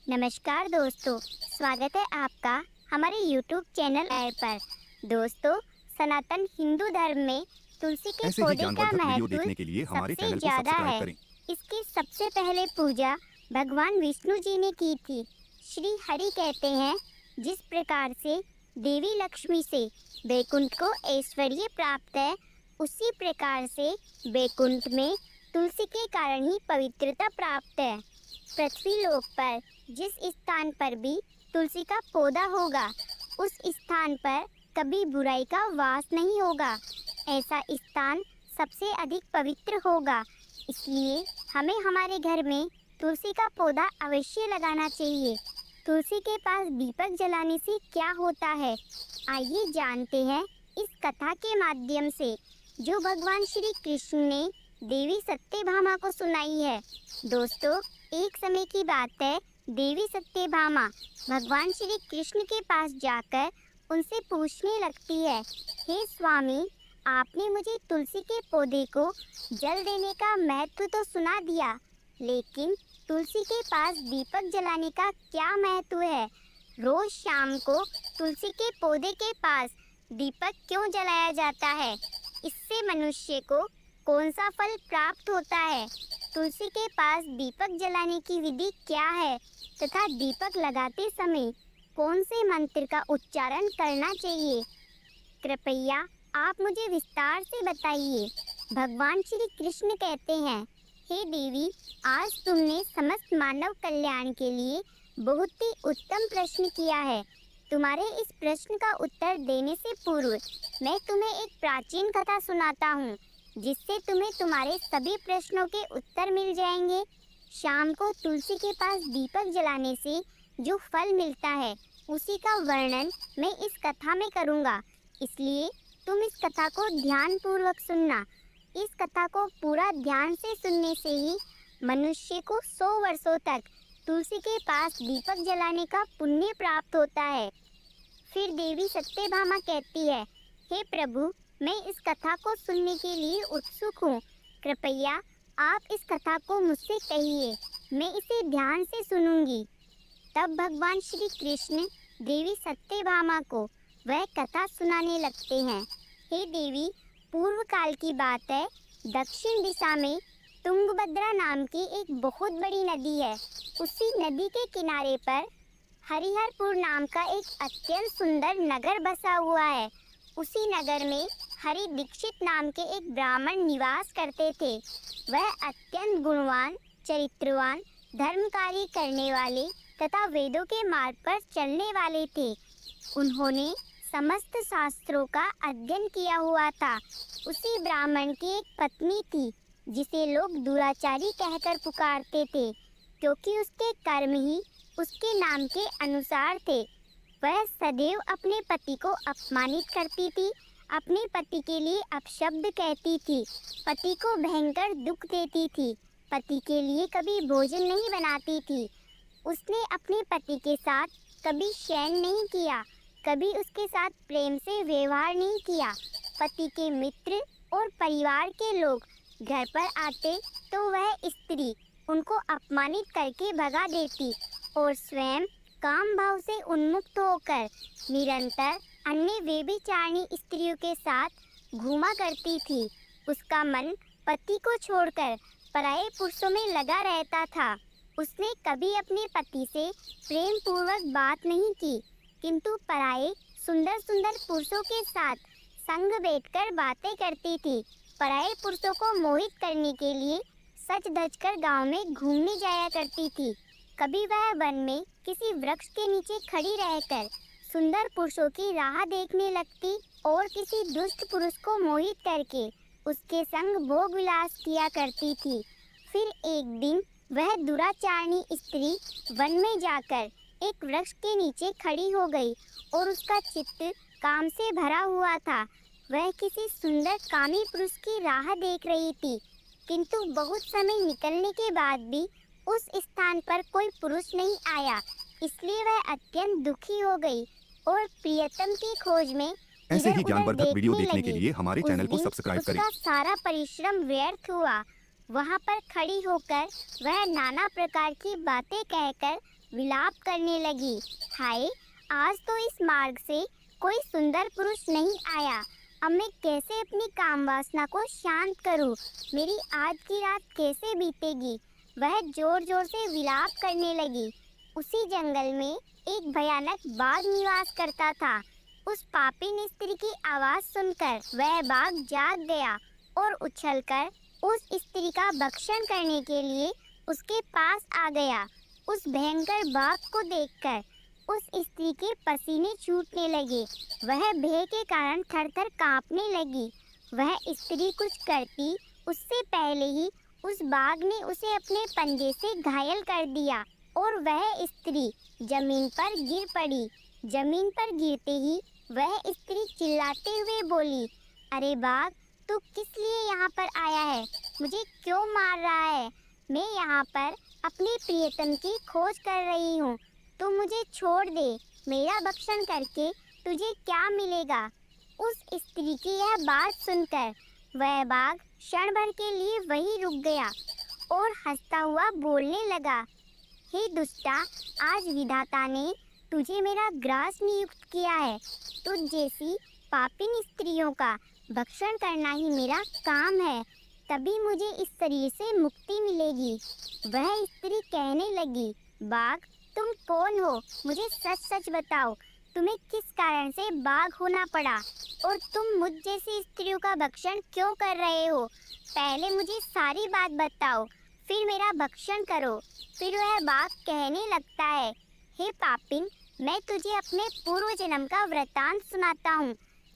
नमस्कार दोस्तों, स्वागत है आपका हमारे YouTube चैनल पर। दोस्तों, सनातन हिंदू धर्म में तुलसी के ऐसे ही पौधे का ज्ञानवर्धक वीडियो महत्व देखने के लिए हमारे सबसे चैनल को ज्यादा सब्सक्राइब है। करें। इसकी सबसे पहले पूजा भगवान विष्णु जी ने की थी। श्री हरि कहते हैं, जिस प्रकार से देवी लक्ष्मी से बैकुंठ को ऐश्वर्य प्राप्त है, उसी प्रकार से बैकुंठ में तुलसी के कारण ही पवित्रता प्राप्त है। पृथ्वी लोक पर जिस स्थान पर भी तुलसी का पौधा होगा, उस स्थान पर कभी बुराई का वास नहीं होगा। ऐसा स्थान सबसे अधिक पवित्र होगा। इसलिए हमें हमारे घर में तुलसी का पौधा अवश्य लगाना चाहिए। तुलसी के पास दीपक जलाने से क्या होता है, आइए जानते हैं इस कथा के माध्यम से, जो भगवान श्री कृष्ण ने देवी सत्यभामा को सुनाई है। दोस्तों, एक समय की बात है, देवी सत्यभामा भगवान श्री कृष्ण के पास जाकर उनसे पूछने लगती है, हे स्वामी, आपने मुझे तुलसी के पौधे को जल देने का महत्व तो सुना दिया, लेकिन तुलसी के पास दीपक जलाने का क्या महत्व है? रोज शाम को तुलसी के पौधे के पास दीपक क्यों जलाया जाता है? इससे मनुष्य को कौन सा फल प्राप्त होता है? तुलसी के पास दीपक जलाने की विधि क्या है तथा दीपक लगाते समय कौन से मंत्र का उच्चारण करना चाहिए? कृपया आप मुझे विस्तार से बताइए। भगवान श्री कृष्ण कहते हैं, हे देवी, आज तुमने समस्त मानव कल्याण के लिए बहुत ही उत्तम प्रश्न किया है। तुम्हारे इस प्रश्न का उत्तर देने से पूर्व मैं तुम्हें एक प्राचीन कथा सुनाता हूँ, जिससे तुम्हें तुम्हारे सभी प्रश्नों के उत्तर मिल जाएंगे। शाम को तुलसी के पास दीपक जलाने से जो फल मिलता है, उसी का वर्णन मैं इस कथा में करूँगा, इसलिए तुम इस कथा को ध्यान पूर्वक सुनना। इस कथा को पूरा ध्यान से सुनने से ही मनुष्य को 100 वर्षों तक तुलसी के पास दीपक जलाने का पुण्य प्राप्त होता है। फिर देवी सत्यभामा कहती है, हे प्रभु, मैं इस कथा को सुनने के लिए उत्सुक हूँ। कृपया आप इस कथा को मुझसे कहिए, मैं इसे ध्यान से सुनूंगी। तब भगवान श्री कृष्ण देवी सत्यभामा को वह कथा सुनाने लगते हैं। हे देवी, पूर्व काल की बात है, दक्षिण दिशा में तुंगभद्रा नाम की एक बहुत बड़ी नदी है। उसी नदी के किनारे पर हरिहरपुर नाम का एक अत्यंत सुंदर नगर बसा हुआ है। उसी नगर में हरि दीक्षित नाम के एक ब्राह्मण निवास करते थे। वह अत्यंत गुणवान, चरित्रवान, धर्म कार्य करने वाले तथा वेदों के मार्ग पर चलने वाले थे। उन्होंने समस्त शास्त्रों का अध्ययन किया हुआ था। उसी ब्राह्मण की एक पत्नी थी, जिसे लोग दुराचारी कहकर पुकारते थे, क्योंकि उसके कर्म ही उसके नाम के अनुसार थे। वह सदैव अपने पति को अपमानित करती थी, अपने पति के लिए अपशब्द कहती थी, पति को भयंकर दुख देती थी, पति के लिए कभी भोजन नहीं बनाती थी। उसने अपने पति के साथ कभी शयन नहीं किया, कभी उसके साथ प्रेम से व्यवहार नहीं किया। पति के मित्र और परिवार के लोग घर पर आते तो वह स्त्री उनको अपमानित करके भगा देती और स्वयं काम भाव से उन्मुक्त होकर निरंतर अन्य व्यभिचारिणी स्त्रियों के साथ घूमा करती थी। उसका मन पति को छोड़कर पराये पुरुषों में लगा रहता था। उसने कभी अपने पति से प्रेम पूर्वक बात नहीं की, किंतु पराये सुंदर सुंदर पुरुषों के साथ संग बैठकर बातें करती थी। पराये पुरुषों को मोहित करने के लिए सच धज कर गाँव में घूमने जाया करती थी। कभी वह वन में किसी वृक्ष के नीचे खड़ी रहकर सुंदर पुरुषों की राह देखने लगती और किसी दुष्ट पुरुष को मोहित करके उसके संग भोग विलास किया करती थी। फिर एक दिन वह दुराचारिणी स्त्री वन में जाकर एक वृक्ष के नीचे खड़ी हो गई और उसका चित्त काम से भरा हुआ था। वह किसी सुंदर कामी पुरुष की राह देख रही थी, किंतु बहुत समय निकलने के बाद भी उस स्थान पर कोई पुरुष नहीं आया, इसलिए वह अत्यंत दुखी हो गई और प्रियतम की खोज में ऐसे ही ज्ञानवर्धक वीडियो देखने के लगी। लिए हमारे चैनल को सब्सक्राइब करें। उसका सारा परिश्रम व्यर्थ हुआ। वहाँ पर खड़ी होकर वह नाना प्रकार की बातें कहकर विलाप करने लगी। हाय, आज तो इस मार्ग से कोई सुंदर पुरुष नहीं आया। अब मैं कैसे अपनी काम वासना को शांत करूं? मेरी आज की रात कैसे बीतेगी? वह जोर जोर से विलाप करने लगी। उसी जंगल में एक भयानक बाघ निवास करता था। उस पापी स्त्री की आवाज सुनकर वह बाघ जाग गया और उछलकर उस स्त्री का भक्षण करने के लिए उसके पास आ गया। उस भयंकर बाघ को देखकर उस स्त्री के पसीने छूटने लगे। वह भय के कारण थर-थर कांपने लगी। वह स्त्री कुछ करती उससे पहले ही उस बाघ ने उसे अपने पंजे से घायल कर दिया और वह स्त्री जमीन पर गिर पड़ी। जमीन पर गिरते ही वह स्त्री चिल्लाते हुए बोली, अरे बाघ, तू किस लिए यहाँ पर आया है? मुझे क्यों मार रहा है? मैं यहाँ पर अपनी प्रियतम की खोज कर रही हूँ। तू मुझे छोड़ दे। मेरा भक्षण करके तुझे क्या मिलेगा? उस स्त्री की यह बात सुनकर वह बाघ क्षण भर के लिए वहीं रुक गया और हंसता हुआ बोलने लगा, हे दुष्टा, आज विधाता ने तुझे मेरा ग्रास नियुक्त किया है। तुझ जैसी पापिन स्त्रियों का भक्षण करना ही मेरा काम है, तभी मुझे इस शरीर से मुक्ति मिलेगी। वह स्त्री कहने लगी, बाघ, तुम कौन हो? मुझे सच सच बताओ, तुम्हें किस कारण से बाघ होना पड़ा और तुम मुझ जैसी स्त्रियों का भक्षण क्यों कर रहे हो? पहले मुझे सारी बात बताओ, फिर मेरा भक्षण करो। फिर वह बाघ कहने लगता है, हे पापिन, मैं तुझे अपने पूर्व जन्म का वृतांत सुनाता हूँ,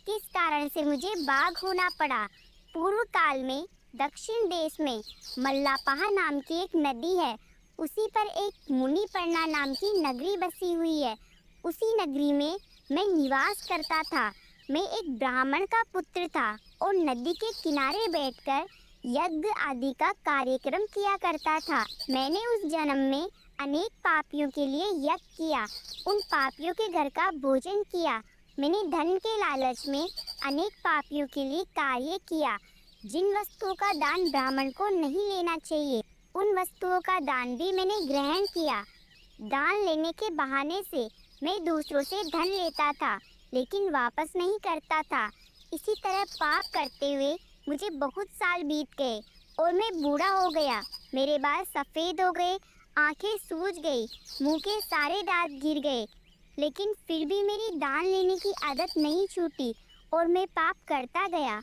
किस कारण से मुझे बाघ होना पड़ा। पूर्व काल में दक्षिण देश में मल्लापहा नाम की एक नदी है। उसी पर एक मुनिपर्णा नाम की नगरी बसी हुई है। उसी नगरी में मैं निवास करता था। मैं एक ब्राह्मण का पुत्र था और नदी के किनारे बैठकर यज्ञ आदि का कार्यक्रम किया करता था। मैंने उस जन्म में अनेक पापियों के लिए यज्ञ किया, उन पापियों के घर का भोजन किया। मैंने धन के लालच में अनेक पापियों के लिए कार्य किया। जिन वस्तुओं का दान ब्राह्मण को नहीं लेना चाहिए, उन वस्तुओं का दान भी मैंने ग्रहण किया। दान लेने के बहाने से मैं दूसरों से धन लेता था, लेकिन वापस नहीं करता था। इसी तरह पाप करते हुए मुझे बहुत साल बीत गए और मैं बूढ़ा हो गया। मेरे बाल सफ़ेद हो गए, आंखें सूज गई, मुंह के सारे दांत गिर गए, लेकिन फिर भी मेरी दान लेने की आदत नहीं छूटी और मैं पाप करता गया।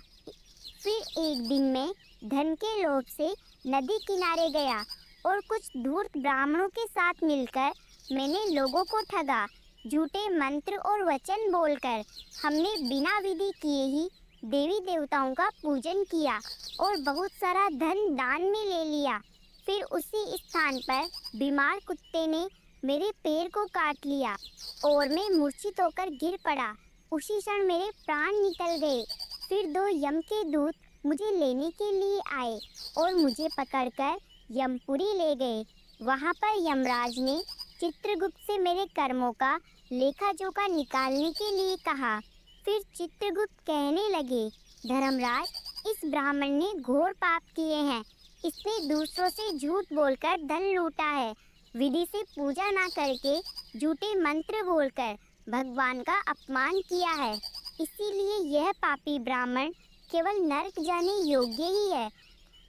फिर एक दिन मैं धन के लोभ से नदी किनारे गया और कुछ धूर्त ब्राह्मणों के साथ मिलकर मैंने लोगों को ठगा। झूठे मंत्र और वचन बोलकर हमने बिना विधि किए ही देवी देवताओं का पूजन किया और बहुत सारा धन दान में ले लिया। फिर उसी स्थान पर बीमार कुत्ते ने मेरे पैर को काट लिया और मैं मूर्छित होकर गिर पड़ा। उसी क्षण मेरे प्राण निकल गए। फिर 2 यम के दूत मुझे लेने के लिए आए और मुझे पकड़कर यमपुरी ले गए। वहाँ पर यमराज ने चित्रगुप्त से मेरे कर्मों का लेखा जोखा निकालने के लिए कहा। फिर चित्रगुप्त कहने लगे, धर्मराज, इस ब्राह्मण ने घोर पाप किए हैं। इसने दूसरों से झूठ बोलकर धन लूटा है। विधि से पूजा ना करके झूठे मंत्र बोलकर भगवान का अपमान किया है। इसीलिए यह पापी ब्राह्मण केवल नरक जाने योग्य ही है।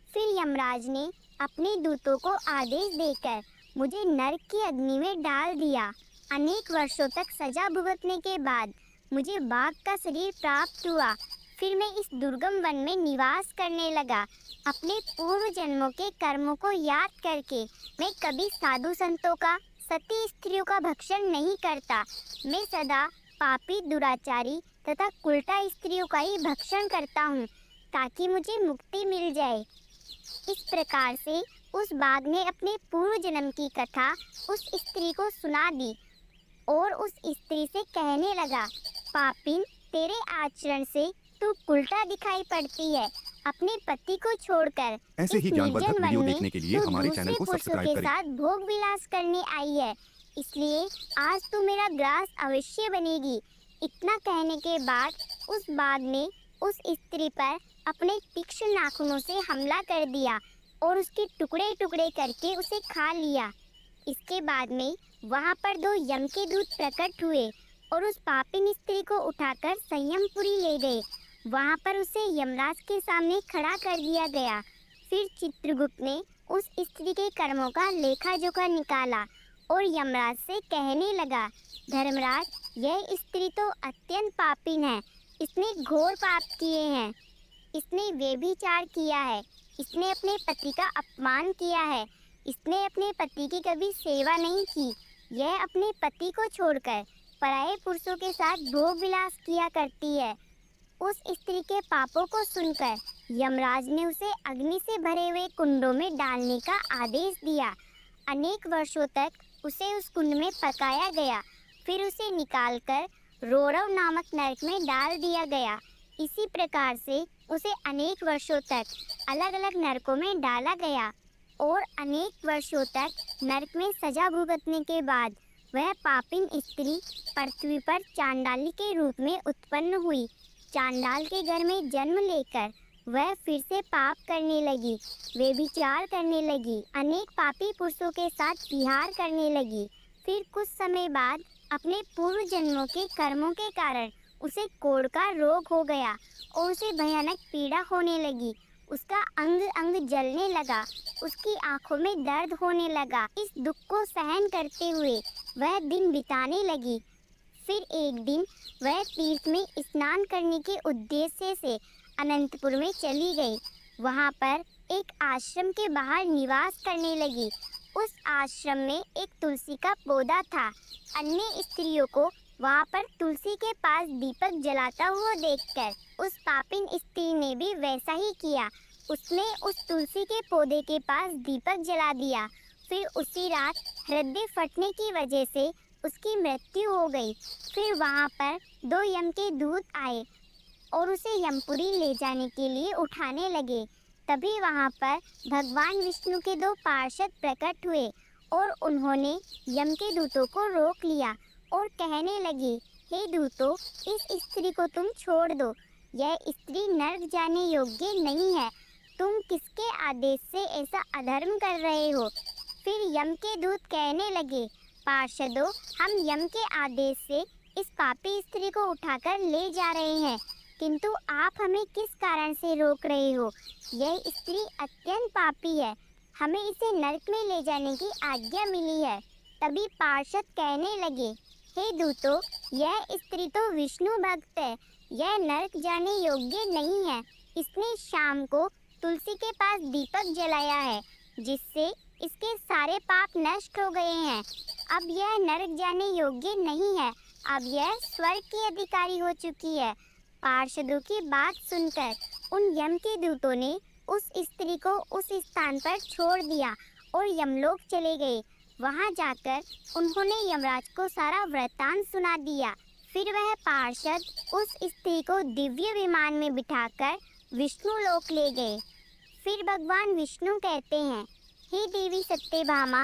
फिर यमराज ने अपने दूतों को आदेश देकर मुझे नरक की अग्नि में डाल दिया। अनेक वर्षों तक सजा भुगतने के बाद मुझे बाघ का शरीर प्राप्त हुआ। फिर मैं इस दुर्गम वन में निवास करने लगा। अपने पूर्व जन्मों के कर्मों को याद करके मैं कभी साधु संतों का, सती स्त्रियों का भक्षण नहीं करता। मैं सदा पापी, दुराचारी तथा उल्टा स्त्रियों का ही भक्षण करता हूँ, ताकि मुझे मुक्ति मिल जाए। इस प्रकार से उस बाघ ने अपने पूर्व जन्म की कथा उस स्त्री को सुना दी और उस स्त्री से कहने लगा, पापिन, तेरे आचरण से तू उल्टा दिखाई पड़ती है। अपने पति को छोड़कर ऐसे इस ही ज्ञानवर्धक निर्जन वन वीडियो में देखने के लिए तू हमारे दूसरे चैनल को पुरुषों सब्सक्राइब के करें। साथ भोग विलास करने आई है, इसलिए आज तू मेरा ग्रास अवश्य बनेगी। इतना कहने के बाद उस बाघ ने उस स्त्री पर अपने तीक्ष्ण नाखूनों से हमला कर दिया और उसके टुकड़े टुकड़े करके उसे खा लिया। इसके बाद में वहाँ पर दो यम के दूत प्रकट हुए और उस पापिन स्त्री को उठाकर संयमपुरी ले गए। वहाँ पर उसे यमराज के सामने खड़ा कर दिया गया। फिर चित्रगुप्त ने उस स्त्री के कर्मों का लेखा जोखा निकाला और यमराज से कहने लगा, धर्मराज, यह स्त्री तो अत्यंत पापिन है। इसने घोर पाप किए हैं। इसने व्यभिचार किया है। इसने अपने पति का अपमान किया है। इसने अपने पति की कभी सेवा नहीं की। यह अपने पति को छोड़कर पराये पुरुषों के साथ भोग विलास किया करती है। उस स्त्री के पापों को सुनकर यमराज ने उसे अग्नि से भरे हुए कुंडों में डालने का आदेश दिया। अनेक वर्षों तक उसे उस कुंड में पकाया गया। फिर उसे निकालकर रोरव नामक नरक में डाल दिया गया। इसी प्रकार से उसे अनेक वर्षों तक अलग अलग नरकों में डाला गया और अनेक वर्षों तक नरक में सजा भुगतने के बाद वह पापिन स्त्री पृथ्वी पर चांडाली के रूप में उत्पन्न हुई। चांडाल के घर में जन्म लेकर वह फिर से पाप करने लगी, व्यभिचार करने लगी, अनेक पापी पुरुषों के साथ विहार करने लगी। फिर कुछ समय बाद अपने पूर्व जन्मों के कर्मों के कारण उसे कोढ़ का रोग हो गया और उसे भयानक पीड़ा होने लगी। उसका अंग अंग जलने लगा। उसकी आंखों में दर्द होने लगा। इस दुख को सहन करते हुए वह दिन बिताने लगी। फिर एक दिन वह तीर्थ में स्नान करने के उद्देश्य से अनंतपुर में चली गई। वहाँ पर एक आश्रम के बाहर निवास करने लगी। उस आश्रम में एक तुलसी का पौधा था। अन्य स्त्रियों को वहाँ पर तुलसी के पास दीपक जलाता हुआ देखकर उस पापिन स्त्री ने भी वैसा ही किया। उसने उस तुलसी के पौधे के पास दीपक जला दिया। फिर उसी रात हृदय फटने की वजह से उसकी मृत्यु हो गई। फिर वहाँ पर दो यम के दूत आए और उसे यमपुरी ले जाने के लिए उठाने लगे। तभी वहाँ पर भगवान विष्णु के दो पार्षद प्रकट हुए और उन्होंने यम के दूतों को रोक लिया और कहने लगे, हे दूतों, इस स्त्री को तुम छोड़ दो। यह स्त्री नरक जाने योग्य नहीं है। तुम किसके आदेश से ऐसा अधर्म कर रहे हो? फिर यम के दूत कहने लगे, पार्षदों, हम यम के आदेश से इस पापी स्त्री को उठाकर ले जा रहे हैं, किंतु आप हमें किस कारण से रोक रहे हो? यह स्त्री अत्यंत पापी है। हमें इसे नरक में ले जाने की आज्ञा मिली है। तभी पार्षद कहने लगे, हे दूतों, यह स्त्री तो विष्णु भक्त है। यह नरक जाने योग्य नहीं है। इसने शाम को तुलसी के पास दीपक जलाया है, जिससे इसके सारे पाप नष्ट हो गए हैं। अब यह नरक जाने योग्य नहीं है। अब यह स्वर्ग की अधिकारी हो चुकी है। पार्षदों की बात सुनकर उन यम के दूतों ने उस स्त्री को उस स्थान पर छोड़ दिया और यमलोक चले गए। वहां जाकर उन्होंने यमराज को सारा वृत्तांत सुना दिया। फिर वह पार्षद उस स्त्री को दिव्य विमान में बिठाकर विष्णु लोक ले गए। फिर भगवान विष्णु कहते हैं, हे देवी सत्यभामा,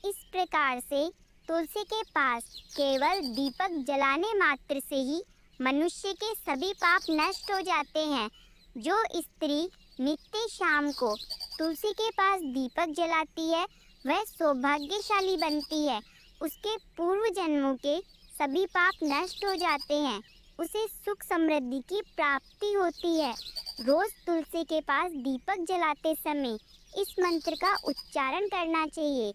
इस प्रकार से तुलसी के पास केवल दीपक जलाने मात्र से ही मनुष्य के सभी पाप नष्ट हो जाते हैं। जो स्त्री नित्य शाम को तुलसी के पास दीपक जलाती है, वह सौभाग्यशाली बनती है। उसके पूर्व जन्मों के सभी पाप नष्ट हो जाते हैं। उसे सुख समृद्धि की प्राप्ति होती है। रोज तुलसी के पास दीपक जलाते समय इस मंत्र का उच्चारण करना चाहिए।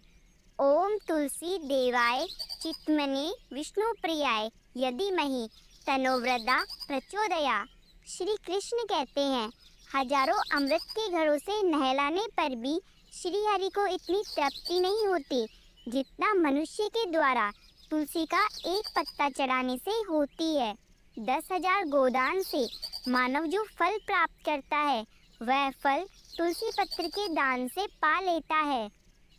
ओम तुलसी देवाय चित्तमने विष्णु प्रियाय यदिमहि तनोवृदा प्रचोदया। श्री कृष्ण कहते हैं, हजारों अमृत के घड़ों से नहलाने पर भी श्री हरि को इतनी तृप्ति नहीं होती जितना मनुष्य के द्वारा तुलसी का एक पत्ता चढ़ाने से होती है। 10,000 गोदान से मानव जो फल प्राप्त करता है, वह फल तुलसी पत्र के दान से पा लेता है।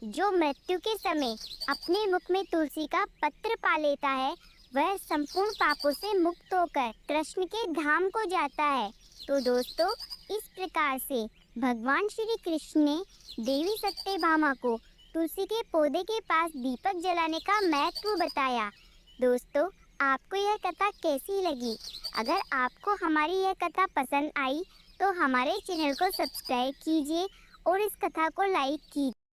जो मृत्यु के समय अपने मुख में तुलसी का पत्र पा लेता है, वह संपूर्ण पापों से मुक्त होकर कृष्ण के धाम को जाता है। तो दोस्तों, इस प्रकार से भगवान श्री कृष्ण ने देवी सत्यभामा को तुलसी के पौधे के पास दीपक जलाने का महत्व बताया। दोस्तों, आपको यह कथा कैसी लगी? अगर आपको हमारी यह कथा पसंद आई तो हमारे चैनल को सब्सक्राइब कीजिए और इस कथा को लाइक कीजिए।